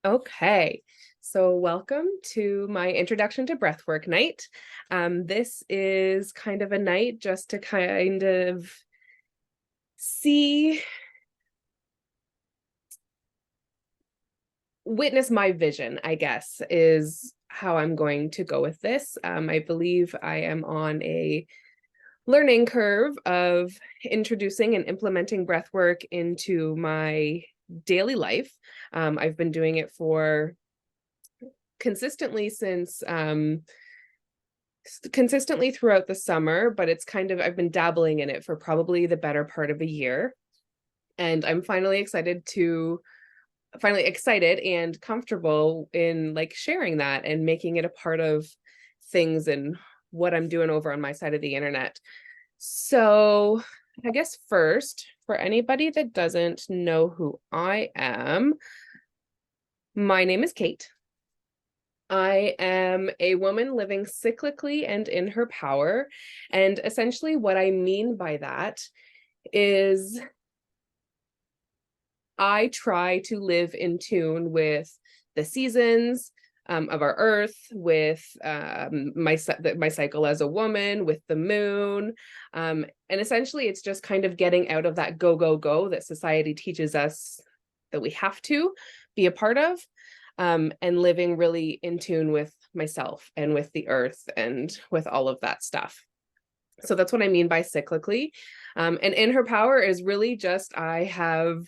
Okay, so welcome to my introduction to breathwork night. This is kind of a night just to kind of see, witness my vision, I guess, is how I'm going to go with this. I believe I am on a learning curve of introducing and implementing breathwork into my daily life. I've been doing it for consistently since consistently throughout the summer, but it's kind of, I've been dabbling in it for probably the better part of a year. And I'm finally excited and comfortable in like sharing that and making it a part of things and what I'm doing over on my side of the internet. So I guess first, for anybody that doesn't know who I am, my name is Kate. I am a woman living cyclically and in her power. And essentially what I mean by that is I try to live in tune with the seasons of our earth, with my cycle as a woman, with the moon. And essentially it's just kind of getting out of that go, go, go that society teaches us that we have to be a part of. And living really in tune with myself and with the earth and with all of that stuff. So that's what I mean by cyclically. And in her power is really just, I have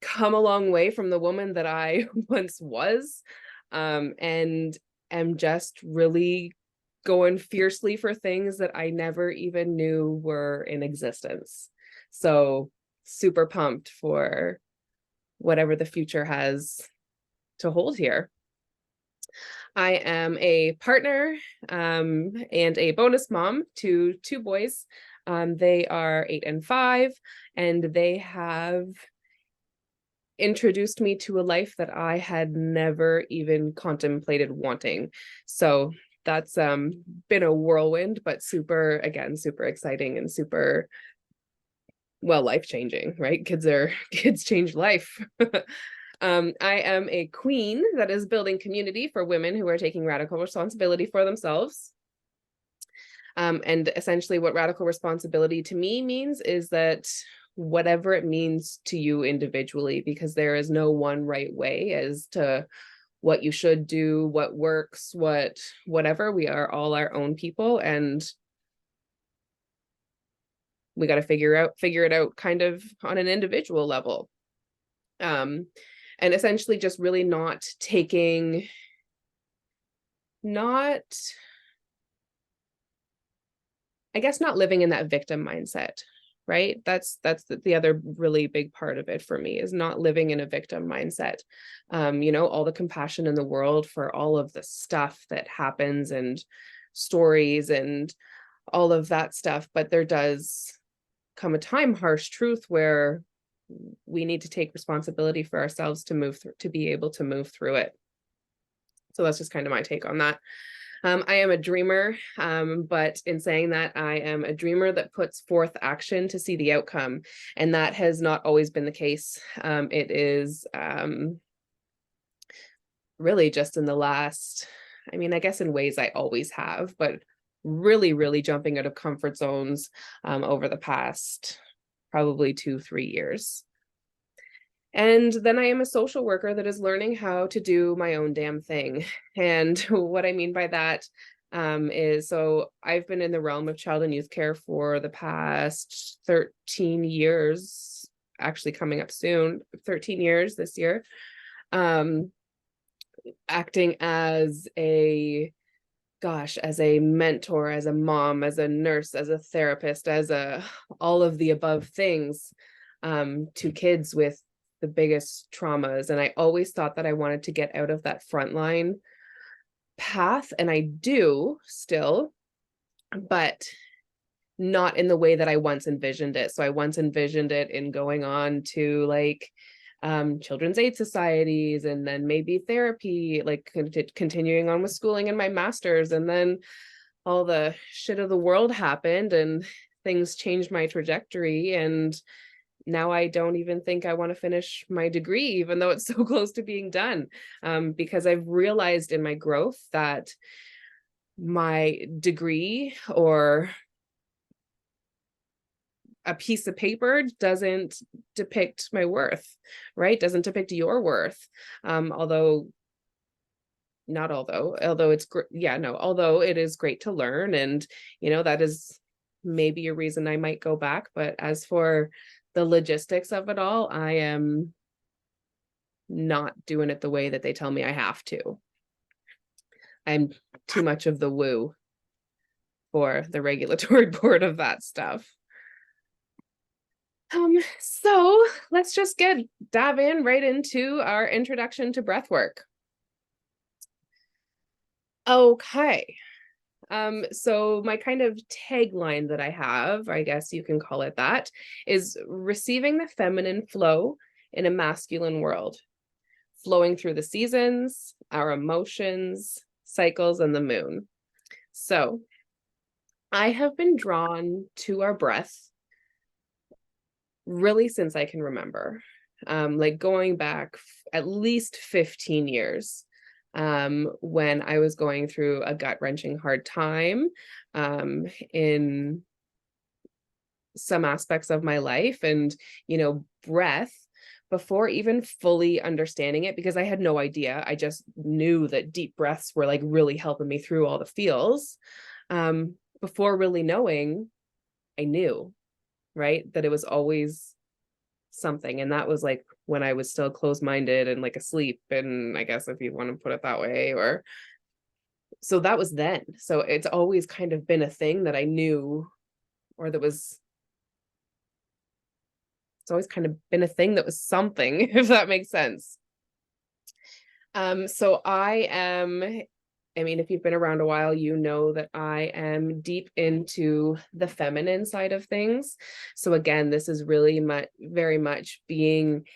come a long way from the woman that I once was, and am just really going fiercely for things that I never even knew were in existence. So super pumped for whatever the future has to hold here. I am a partner and a bonus mom to two boys. They are 8 and 5, and they have introduced me to a life that I had never even contemplated wanting. So that's been a whirlwind, but super exciting and super, well, life-changing, right? Kids change life. I am a queen that is building community for women who are taking radical responsibility for themselves. And essentially what radical responsibility to me means is that whatever it means to you individually, because there is no one right way as to what you should do, what works, whatever. We are all our own people, and we got to figure it out kind of on an individual level. And essentially just really not living in that victim mindset, right? That's the other really big part of it for me, is not living in a victim mindset. All the compassion in the world for all of the stuff that happens and stories and all of that stuff. But there does come a time, harsh truth, where we need to take responsibility for ourselves to be able to move through it. So that's just kind of my take on that. I am a dreamer, but in saying that, I am a dreamer that puts forth action to see the outcome. And that has not always been the case. It is really just in the last, I guess in ways I always have, but really, really jumping out of comfort zones over the past probably 2-3 years. And then I am a social worker that is learning how to do my own damn thing. And what I mean by that is, so I've been in the realm of child and youth care for the past 13 years, actually coming up soon, 13 years this year, acting as a mentor, as a mom, as a nurse, as a therapist, as all of the above things to kids with the biggest traumas. And I always thought that I wanted to get out of that frontline path, and I do still, but not in the way that I once envisioned it. So I once envisioned it in going on to like children's aid societies, and then maybe therapy, like continuing on with schooling and my master's. And then all the shit of the world happened and things changed my trajectory. And now I don't even think I want to finish my degree, even though it's so close to being done, because I've realized in my growth that my degree or a piece of paper doesn't depict my worth, right? Doesn't depict your worth. Although not although it's yeah, no, although it is great to learn, and that is maybe a reason I might go back. But as for the logistics of it all, I am not doing it the way that they tell me I have to. I'm too much of the woo for the regulatory board of that stuff. So let's just dive in right into our introduction to breathwork. Okay. So my kind of tagline that I have, I guess you can call it that, is receiving the feminine flow in a masculine world, flowing through the seasons, our emotions, cycles, and the moon. So I have been drawn to our breath really since I can remember, like going back at least 15 years, when I was going through a gut-wrenching hard time in some aspects of my life. And, breath, before even fully understanding it, because I had no idea, I just knew that deep breaths were like really helping me through all the feels. Before really knowing, I knew, right, that it was always something. And that was like when I was still closed-minded and like asleep, and I guess if you want to put it that way, or so that was then. So it's always kind of been a thing that I knew, or that was, it's always kind of been a thing that was something, if that makes sense. So I mean, if you've been around a while, you know that I am deep into the feminine side of things. So again, this is really very much being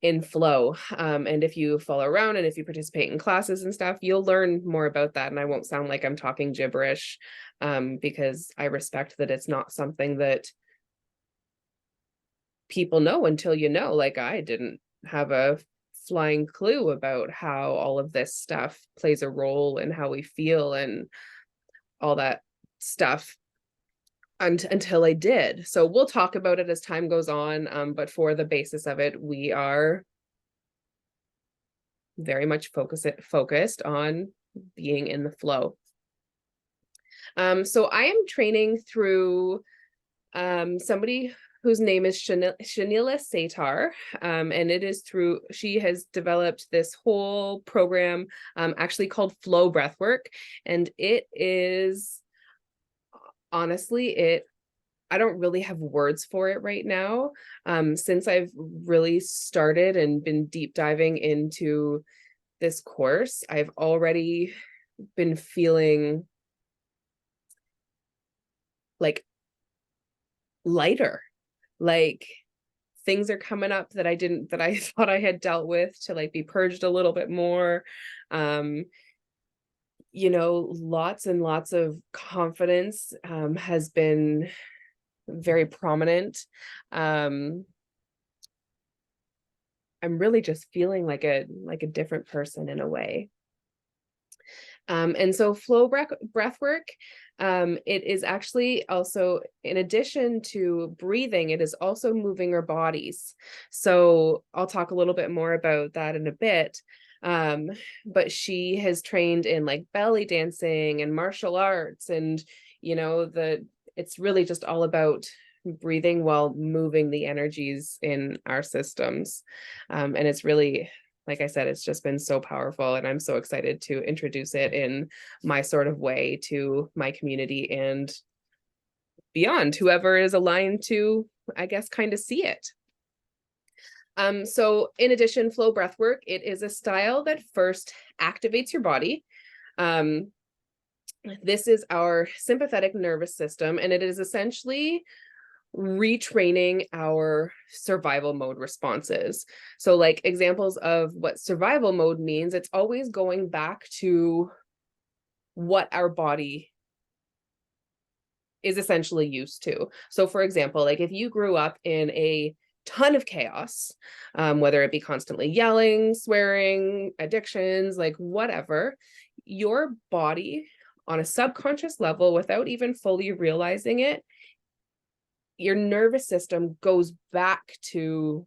in flow. And if you follow around and if you participate in classes and stuff, you'll learn more about that. And I won't sound like I'm talking gibberish, because I respect that it's not something that people know until like I didn't have a flying clue about how all of this stuff plays a role in how we feel and all that stuff until I did. So we'll talk about it as time goes on, but for the basis of it, we are very much focused on being in the flow. So I am training through somebody whose name is Shanila Satar, and it is through, she has developed this whole program, actually called Flow Breathwork, and it is, honestly, I don't really have words for it right now. Since I've really started and been deep diving into this course, I've already been feeling like lighter, like things are coming up that I thought I had dealt with, to like be purged a little bit more. Lots and lots of confidence has been very prominent. I'm really just feeling like a different person in a way. And so flow breath work, it is actually also, in addition to breathing, it is also moving our bodies. So I'll talk a little bit more about that in a bit. But she has trained in like belly dancing and martial arts, and it's really just all about breathing while moving the energies in our systems. And it's really, like I said, it's just been so powerful, and I'm so excited to introduce it in my sort of way to my community and beyond, whoever is aligned to, I guess, kind of see it. So in addition, flow breathwork, it is a style that first activates your body. This is our sympathetic nervous system, and it is essentially retraining our survival mode responses. So like examples of what survival mode means, it's always going back to what our body is essentially used to. So for example, like if you grew up in a ton of chaos, whether it be constantly yelling, swearing, addictions, like whatever, your body on a subconscious level, without even fully realizing it, your nervous system goes back to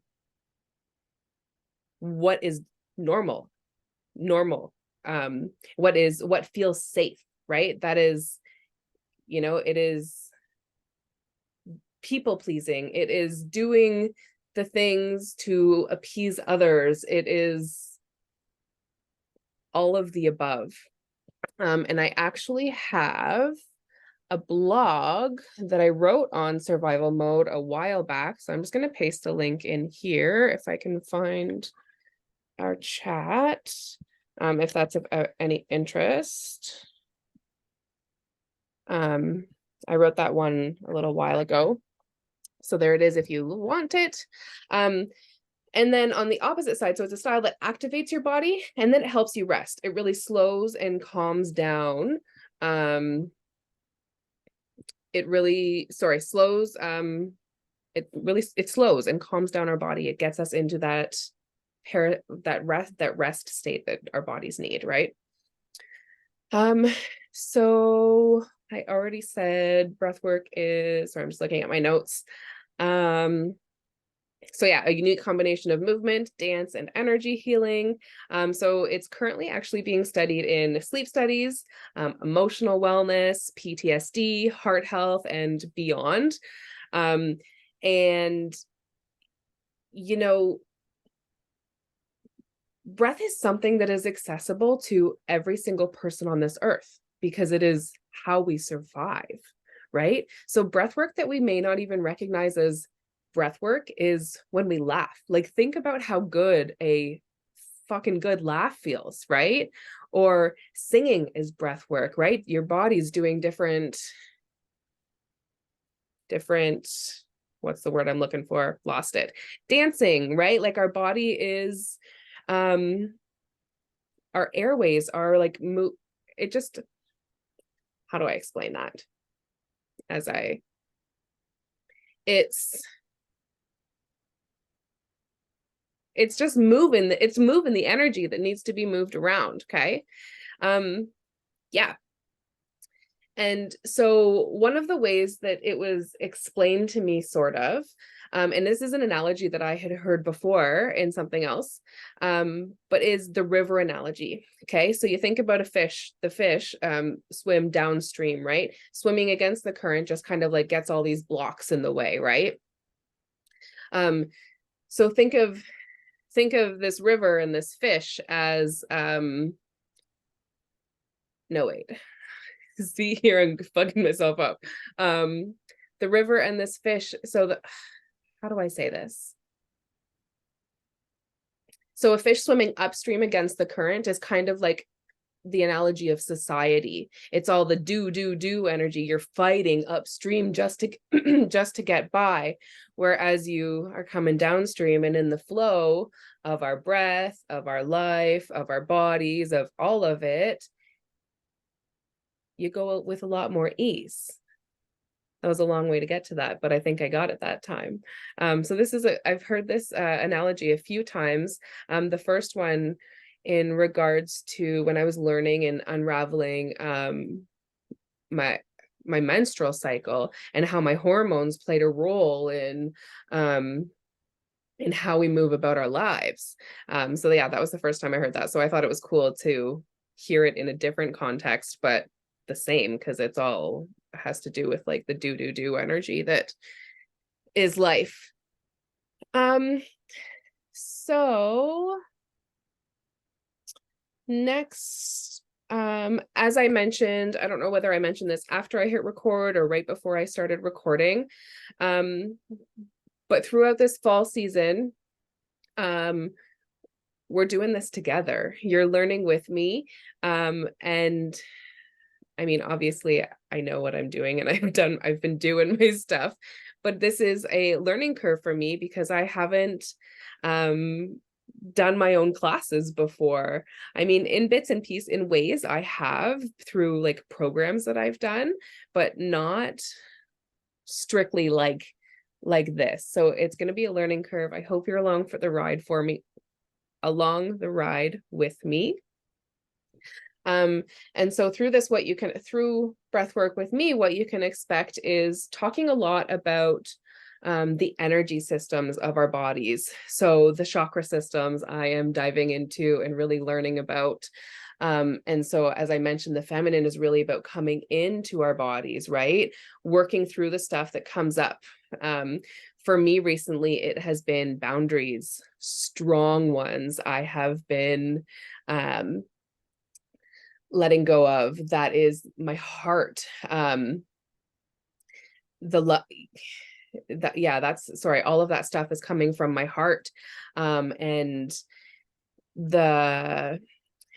what is normal, what feels safe, right? That is, it is people pleasing, it is doing the things to appease others, it is all of the above. And I actually have a blog that I wrote on survival mode a while back, so I'm just going to paste a link in here if I can find our chat, if that's of any interest. I wrote that one a little while ago, so there it is if you want it. And then on the opposite side, so it's a style that activates your body and then it helps you rest. It really slows and calms down. It really, slows. It slows and calms down our body. It gets us into that rest state that our bodies need, right? So I already said breathwork is, sorry, I'm just looking at my notes. So yeah, a unique combination of movement, dance, and energy healing. So it's currently actually being studied in sleep studies, emotional wellness, PTSD, heart health, and beyond. And, breath is something that is accessible to every single person on this earth because it is how we survive, right? So breath work that we may not even recognize as breath work is when we laugh. Like, think about how good a fucking good laugh feels, right? Or singing is breath work, right? Your body's doing different, what's the word I'm looking for? Lost it. Dancing, right? Like our body is, our airways are like, it just, how do I explain that? It's just moving, it's moving the energy that needs to be moved around, okay? Yeah. And so one of the ways that it was explained to me, sort of, and this is an analogy that I had heard before in something else, but is the river analogy. Okay, so you think about a fish, the fish swim downstream, right? Swimming against the current just kind of like gets all these blocks in the way, right? So think of this river and this fish as, no, wait. See, here I'm fucking myself up. The river and this fish, so how do I say this? So a fish swimming upstream against the current is kind of like the analogy of society. It's all the do energy. You're fighting upstream just to just to get by, whereas you are coming downstream and in the flow of our breath, of our life, of our bodies, of all of it, you go with a lot more ease. That was a long way to get to that, but I think I got it that time. So this is I've heard this analogy a few times. The first one in regards to when I was learning and unraveling my menstrual cycle and how my hormones played a role in how we move about our lives. So yeah, that was the first time I heard that. So I thought it was cool to hear it in a different context, but the same, because it's all has to do with like the do energy that is life. So next, as I mentioned, I don't know whether I mentioned this after I hit record or right before I started recording, but throughout this fall season, we're doing this together. You're learning with me, and I mean, obviously I know what I'm doing and I've been doing my stuff, but this is a learning curve for me because I haven't done my own classes before. I mean, in bits and pieces, in ways I have through like programs that I've done, but not strictly like this. So it's going to be a learning curve. I hope you're along for the ride with me. And so through this, through breath work with me, what you can expect is talking a lot about the energy systems of our bodies. So the chakra systems I am diving into and really learning about. And so, as I mentioned, the feminine is really about coming into our bodies, right? Working through the stuff that comes up. For me recently, it has been boundaries, strong ones. I have been letting go of. That is my heart. All of that stuff is coming from my heart. And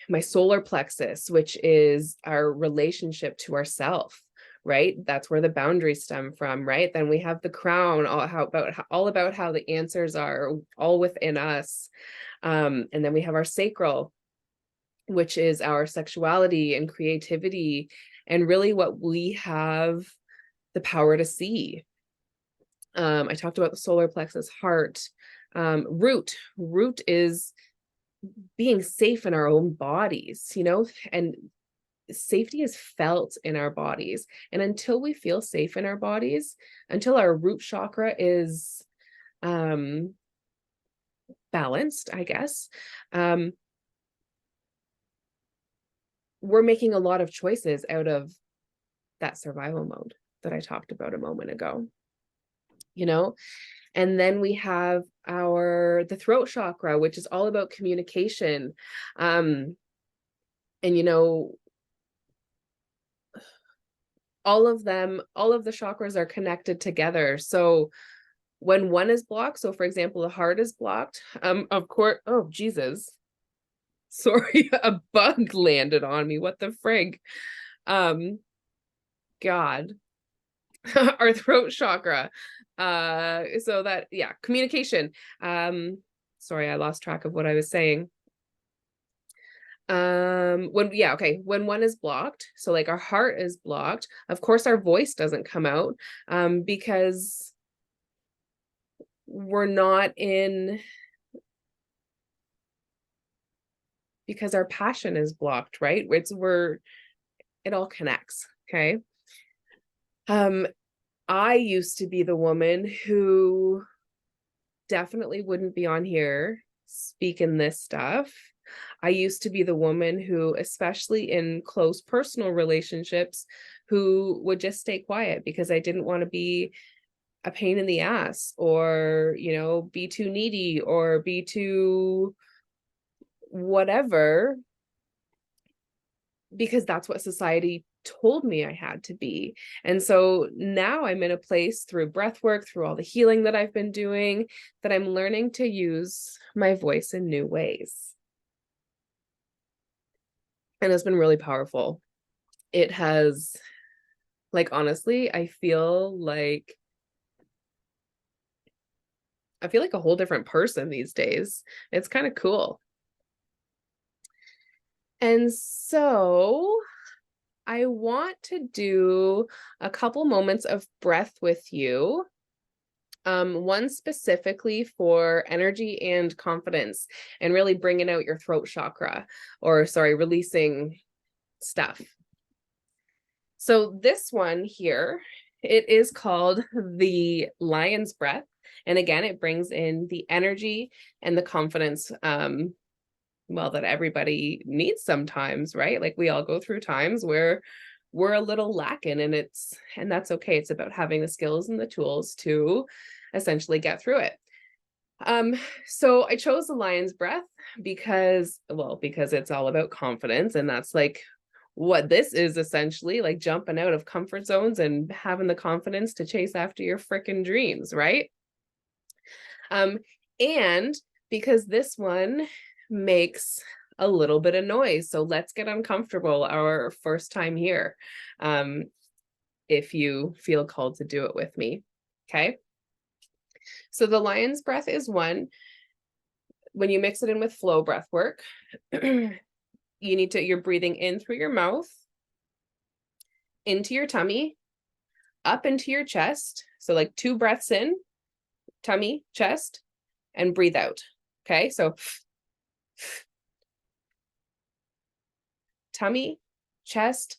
my solar plexus, which is our relationship to ourself, right? That's where the boundaries stem from, right? Then we have the crown, all about how the answers are all within us. And then we have our sacral, which is our sexuality and creativity, and really what we have the power to see. I talked about the solar plexus, heart. Root is being safe in our own bodies, and safety is felt in our bodies. And until we feel safe in our bodies, until our root chakra is balanced, I guess, we're making a lot of choices out of that survival mode that I talked about a moment ago, And then we have the throat chakra, which is all about communication. And, all of the chakras are connected together. So when one is blocked, so for example, the heart is blocked, of course, oh, Jesus. Sorry, a bug landed on me. What the frig? God. Our throat chakra. So that, yeah, communication. Sorry, I lost track of what I was saying. When one is blocked, so like our heart is blocked, of course our voice doesn't come out, because we're not in, because our passion is blocked, right? It all connects. Okay. I used to be the woman who definitely wouldn't be on here speaking this stuff. I used to be the woman who, especially in close personal relationships, who would just stay quiet because I didn't want to be a pain in the ass, or, be too needy, or be too whatever, because that's what society told me I had to be. And so now I'm in a place through breath work, through all the healing that I've been doing, that I'm learning to use my voice in new ways. And it's been really powerful. It has, honestly, I feel like a whole different person these days. It's kind of cool. And so I want to do a couple moments of breath with you. One specifically for energy and confidence, and really bringing out your throat chakra, releasing stuff. So this one here, it is called the lion's breath. And again, it brings in the energy and the confidence, that everybody needs sometimes, right? Like we all go through times where we're a little lacking, and that's okay. It's about having the skills and the tools to essentially get through it. So I chose the lion's breath because it's all about confidence, and that's like what this is essentially, like jumping out of comfort zones and having the confidence to chase after your freaking dreams, right? And because this one makes a little bit of noise, so let's get uncomfortable our first time here, if you feel called to do it with me. Okay, so the lion's breath is one. When you mix it in with flow breath work, you're breathing in through your mouth, into your tummy, up into your chest. So like 2 breaths in, tummy, chest, and breathe out. Okay, so tummy, chest,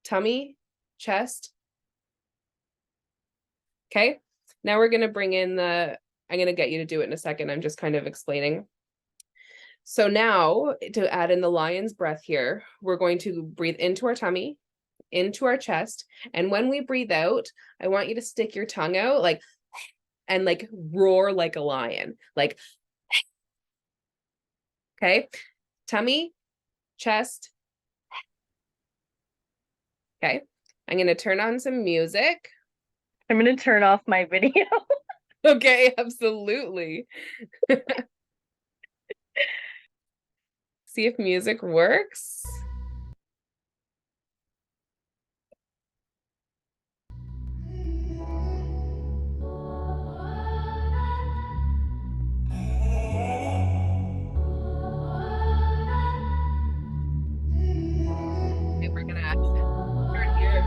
tummy, chest. Okay, now we're going to bring in I'm going to get you to do it in a second. I'm just kind of explaining. So now to add in the lion's breath here, we're going to breathe into our tummy, into our chest. And when we breathe out, I want you to stick your tongue out like, and like roar like a lion, like, okay, tummy, chest. Okay, I'm going to turn on some music. I'm going to turn off my video. Okay, absolutely. See if music works. Okay, we're gonna start here.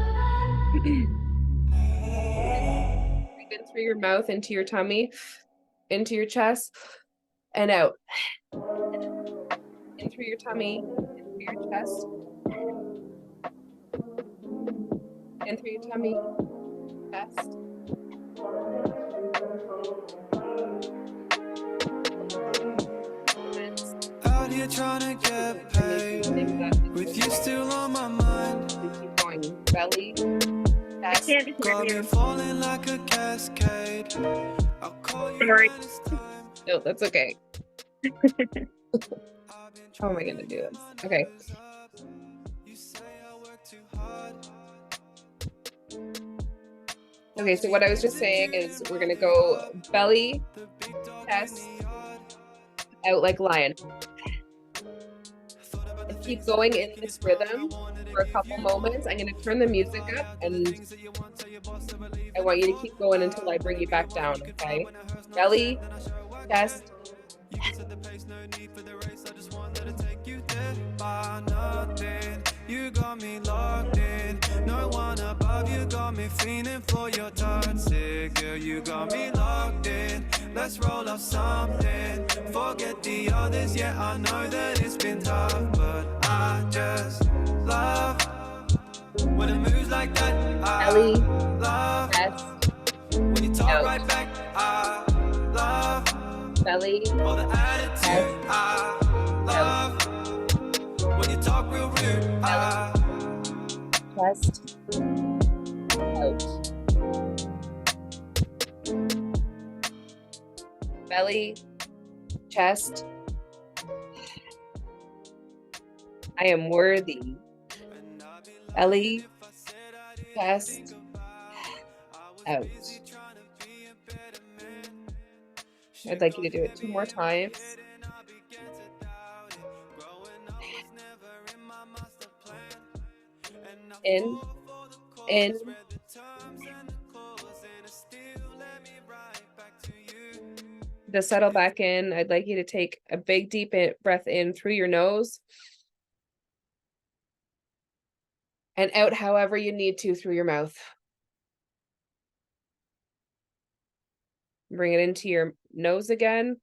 Breathe in through your mouth into your tummy, into your chest, and out. In through your tummy, into your chest, in through your tummy, chest. Out here trying to get paid, with you still on my mind. Keep going. Belly, I chest. can't hear Got me you. falling like a cascade. I'll call you Sorry. when it's time. No, that's okay. How am I gonna do this? Okay. You say I work too hard. Okay, so what I was just saying is we're gonna go belly, chest, out like lion. And keep going in this rhythm for a couple moments. I'm gonna turn the music up and I want you to keep going until I bring you back down, okay? Belly, chest. You can set the pace, no need for the race. I just want to take you there by nothing. You got me locked in. No one above you got me feeling for your toxic. Girl, you got me locked in. Let's roll up something. Forget the others, yeah, I know that it's been tough, but I just love when it moves like that. Belly, Love chest, when you talk out. right back. I love Belly, all the attitude. chest, I out. love when you talk real rude. Chest, out. Belly, chest. I am worthy. Belly, chest, out. I'd like you to do it 2 more times. In, in. To settle back in, I'd like you to take a big deep breath in through your nose and out however you need to through your mouth. Bring it into your nose again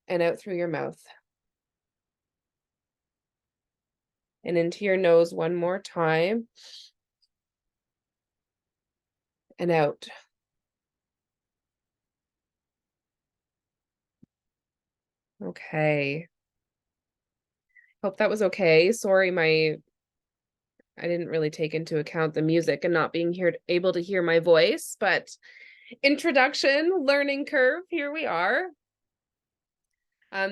and out through your mouth. And into your nose one more time and out. Okay. Hope that was okay. Sorry, I didn't really take into account the music and not being able to hear my voice, but introduction, learning curve, here we are.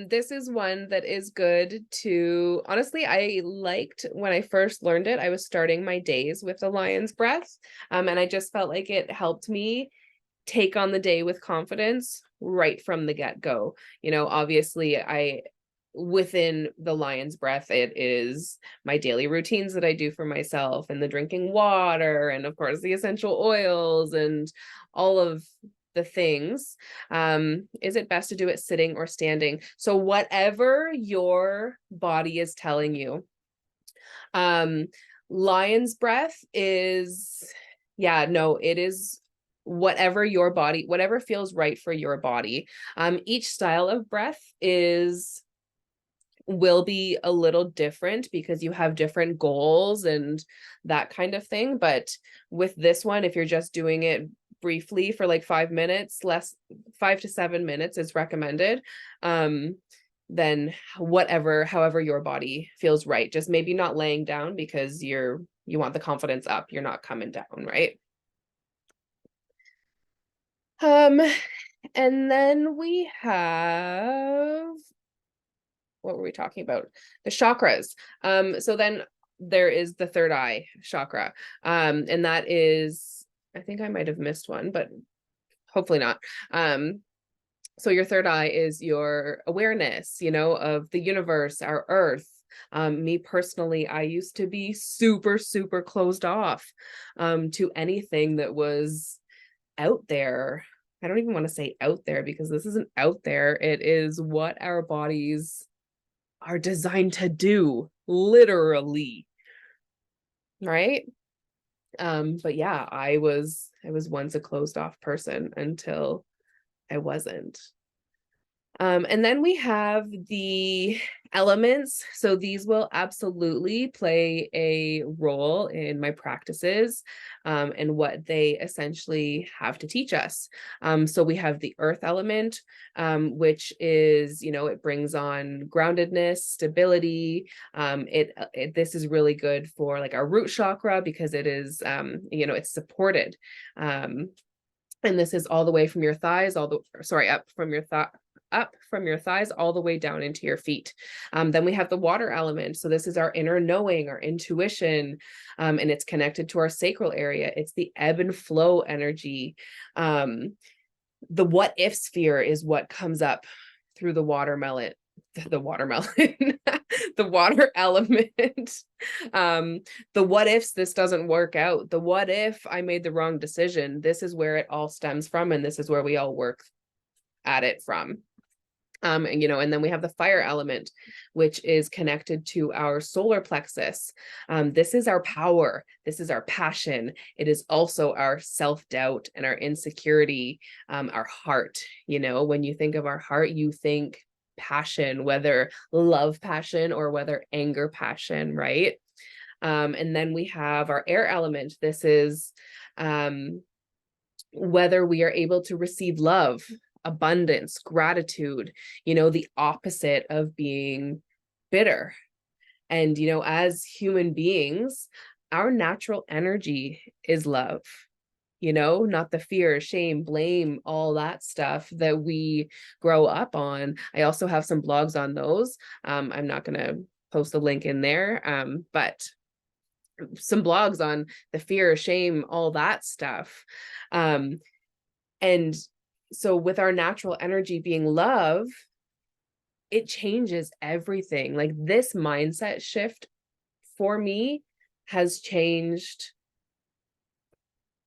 This is one that is good to, honestly, I liked when I first learned it, I was starting my days with the lion's breath. And I just felt like it helped me take on the day with confidence right from the get-go. You know, obviously within the lion's breath, it is my daily routines that I do for myself and the drinking water and of course the essential oils and all of the things. Is it best to do it sitting or standing? So whatever your body is telling you. Um, lion's breath is, yeah, no, it is whatever your body, whatever feels right for your body. Each style of breath will be a little different because you have different goals and that kind of thing. But with this one, if you're just doing it briefly for like 5 minutes, 5 to 7 minutes is recommended. Then however your body feels right. Just maybe not laying down because you want the confidence up. You're not coming down, right? And then we have, what were we talking about? The chakras. So then there is the third eye chakra. And that is, I think I might have missed one, but hopefully not. So your third eye is your awareness, of the universe, our earth. Me personally, I used to be super, super closed off to anything that was out there. I don't even want to say out there because this isn't out there. It is what our bodies are designed to do, literally. Right? But yeah, I was once a closed off person until I wasn't. And then we have the elements. So these will absolutely play a role in my practices and what they essentially have to teach us. So we have the earth element, which is, it brings on groundedness, stability. This is really good for like our root chakra because it is, it's supported. And this is all the way from your thighs, up from your thighs all the way down into your feet. Then we have the water element. So this is our inner knowing, our intuition, and it's connected to our sacral area. It's the ebb and flow energy. The what if sphere is what comes up through the watermelon, the water element. The what ifs, this doesn't work out. The what if I made the wrong decision? This is where it all stems from, and this is where we all work at it from. And then we have the fire element, which is connected to our solar plexus. This is our power. This is our passion. It is also our self-doubt and our insecurity, our heart. When you think of our heart, you think passion, whether love passion or whether anger passion, right? And then we have our air element. This is whether we are able to receive love, abundance, gratitude, the opposite of being bitter. And, as human beings, our natural energy is love, not the fear, shame, blame, all that stuff that we grow up on. I also have some blogs on those. I'm not going to post a link in there, but some blogs on the fear, shame, all that stuff. And so with our natural energy being love, it changes everything. Like this mindset shift for me has changed.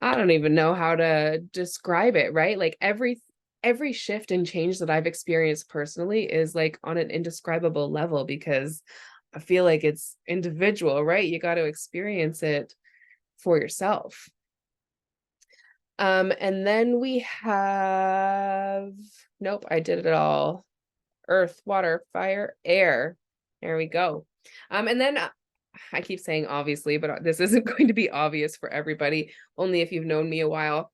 I don't even know how to describe it, right? Like every shift and change that I've experienced personally is like on an indescribable level because I feel like it's individual, right? You got to experience it for yourself. And then we have, nope, I did it all. Earth, water, fire, air. There we go. And then I keep saying obviously, but this isn't going to be obvious for everybody, only if you've known me a while.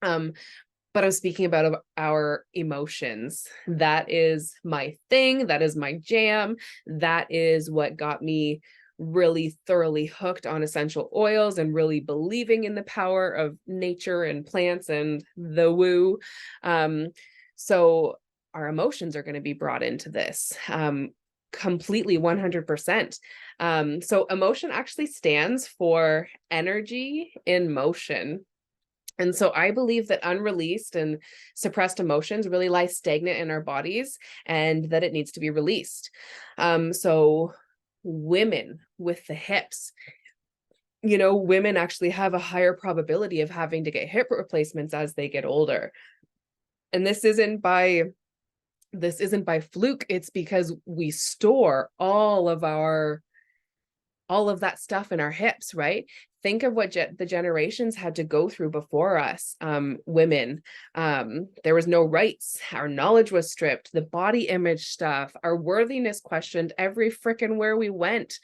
But I'm speaking about our emotions. That is my thing. That is my jam. That is what got me really thoroughly hooked on essential oils and really believing in the power of nature and plants and the woo. So our emotions are going to be brought into this completely 100%. So emotion actually stands for energy in motion. And so I believe that unreleased and suppressed emotions really lie stagnant in our bodies and that it needs to be released. So women with the hips, women actually have a higher probability of having to get hip replacements as they get older. And this isn't by fluke. It's because we store all of our all of that stuff in our hips, right? Think of what the generations had to go through before us. Women, there was no rights. Our knowledge was stripped. The body image stuff, our worthiness questioned every frickin' where we went.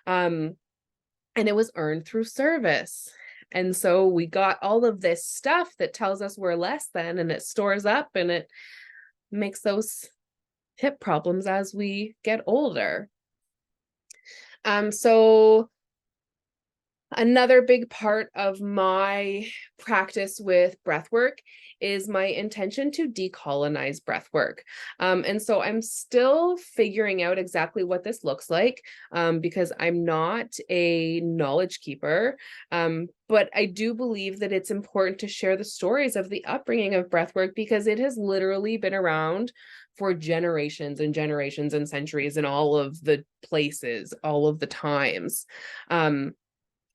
And it was earned through service. And so we got all of this stuff that tells us we're less than, and it stores up and it makes those hip problems as we get older. So another big part of my practice with breathwork is my intention to decolonize breathwork. And so I'm still figuring out exactly what this looks like, because I'm not a knowledge keeper. But I do believe that it's important to share the stories of the upbringing of breathwork, because it has literally been around for generations and generations and centuries in all of the places, all of the times. I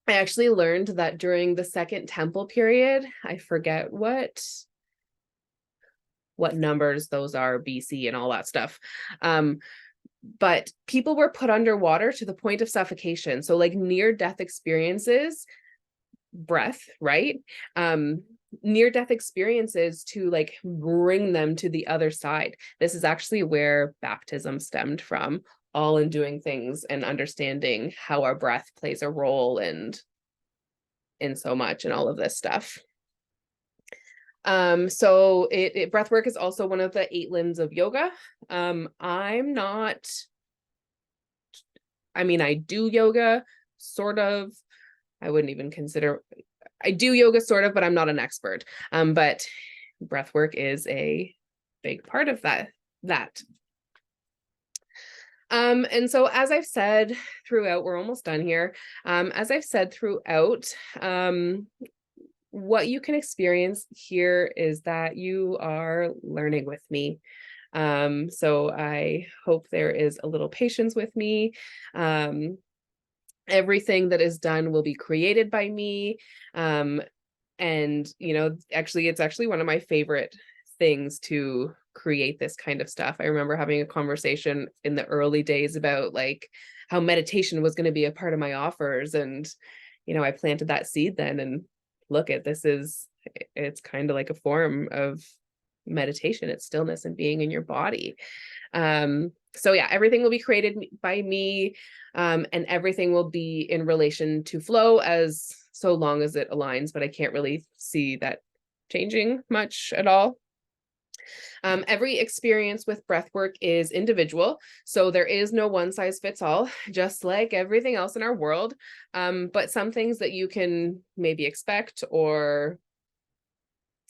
actually learned that during the Second Temple period, I forget what numbers those are, BC and all that stuff. But people were put underwater to the point of suffocation. So like near-death experiences, breath, right? Near-death experiences to like bring them to the other side. This is actually where baptism stemmed from, all in doing things and understanding how our breath plays a role and in so much and all of this stuff. So breathwork is also one of the 8 limbs of yoga. I'm not, I mean, I do yoga, sort of. I wouldn't even consider, I do yoga sort of, but I'm not an expert. But breathwork is a big part of that. And so as I've said throughout, we're almost done here. As I've said throughout, what you can experience here is that you are learning with me. So I hope there is a little patience with me. Everything that is done will be created by me. And, you know, actually, it's actually one of my favorite things to create this kind of stuff. I remember having a conversation in the early days about like how meditation was going to be a part of my offers. And, you know, I planted that seed then, and look at this it's kind of like a form of meditation. It's stillness and being in your body. So yeah, everything will be created by me, and everything will be in relation to flow as so long as it aligns, but I can't really see that changing much at all. Every experience with breathwork is individual, so there is no one size fits all, just like everything else in our world. But some things that you can maybe expect, or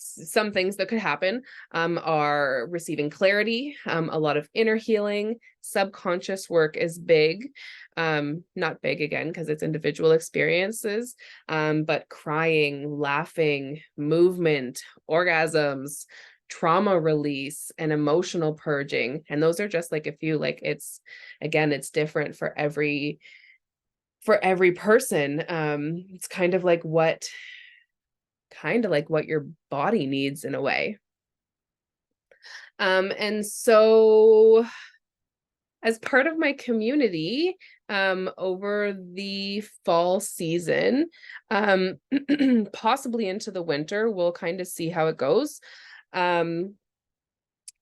some things that could happen, are receiving clarity, a lot of inner healing. Subconscious work is big, not big again because it's individual experiences, but crying, laughing, movement, orgasms, trauma release, and emotional purging. And those are just like a few. Like, it's, again, it's different for every person. It's kind of like what your body needs in a way. And so as part of my community, over the fall season, possibly into the winter, we'll kind of see how it goes.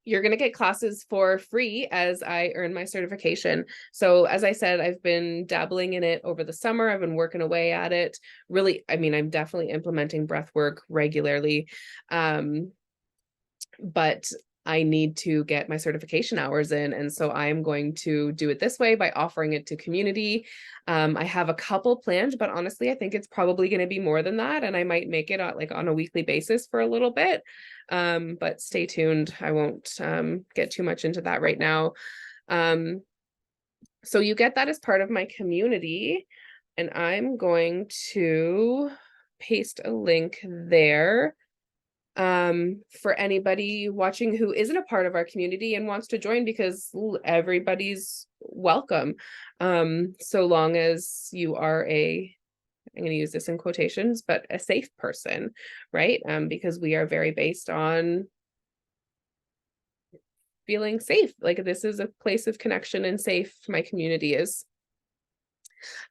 You're going to get classes for free as I earn my certification. So as I said, I've been dabbling in it over the summer. I've been working away at it. Really, I mean, I'm definitely implementing breath work regularly. But I need to get my certification hours in. And so I'm going to do it this way by offering it to community. I have a couple planned, but honestly, I think it's probably going to be more than that. And I might make it on a weekly basis for a little bit. But stay tuned. I won't get too much into that right now. So you get that as part of my community. And I'm going to paste a link there for anybody watching who isn't a part of our community and wants to join, because everybody's welcome, so long as you are I'm going to use this in quotations, but a safe person, right? Because we are very based on feeling safe. Like, this is a place of connection and safe. My community is.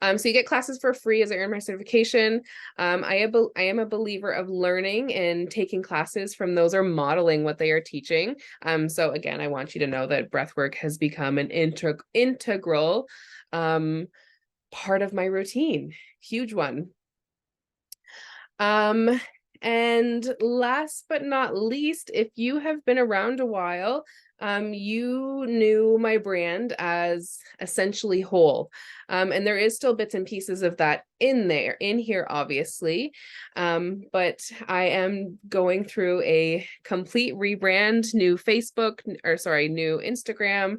So you get classes for free as I earn my certification. I am a believer of learning and taking classes from those or modeling what they are teaching. So again, I want you to know that breathwork has become an integral part of my routine. Huge one. And last but not least, if you have been around a while, you knew my brand as essentially whole. And there is still bits and pieces of that in here, obviously. But I am going through a complete rebrand, new Instagram.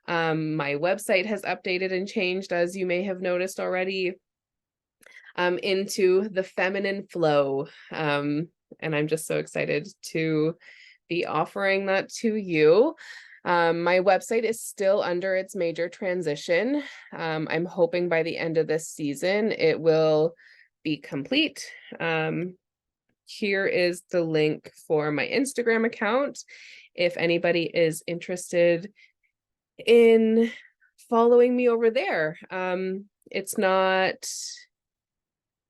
My website has updated and changed, as you may have noticed already, into the feminine flow. And I'm just so excited to be offering that to you. My website is still under its major transition. I'm hoping by the end of this season, it will be complete. Here is the link for my Instagram account. If anybody is interested in following me over there. It's not,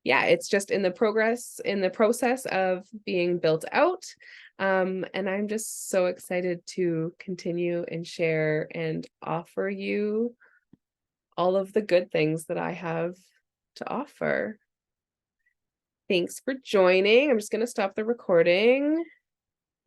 yeah, it's just in the process of being built out. And I'm just so excited to continue and share and offer you all of the good things that I have to offer. Thanks for joining. I'm just going to stop the recording.